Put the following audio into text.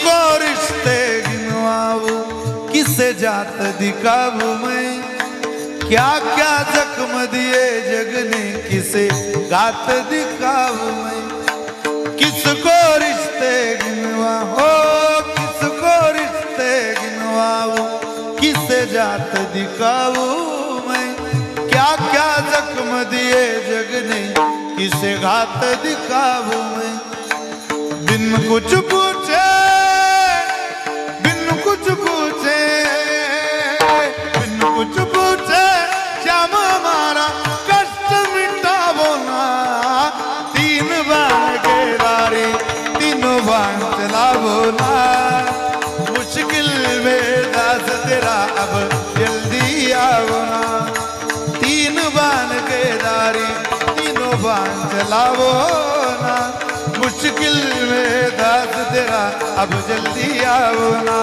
किसको रिश्ते गिनवाऊं, किसे जात दिखाऊं मैं, क्या क्या जख्म दिए जग ने, किसे गात दिखाऊं मैं। किसको रिश्ते गिनवाऊं, किसको रिश्ते गिनवाऊं, किसे जात दिखाऊं मैं, क्या क्या जख्म दिए जग ने, किसे घात दिखाऊं मैं। बिन कुछ पूछे, बिन कुछ पूछे, बिन कुछ पूछे श्याम हमारा कष्ट मिटावो ना। तीन बाण के रारी तीनों बाण चलावो ना, मुश्किल में दास तेरा अब जल्दी आओ ना। तीन बाण के रारी तीनों बाण चलावो ना, मुश्किल में दास तेरा अब जल्दी आओ ना।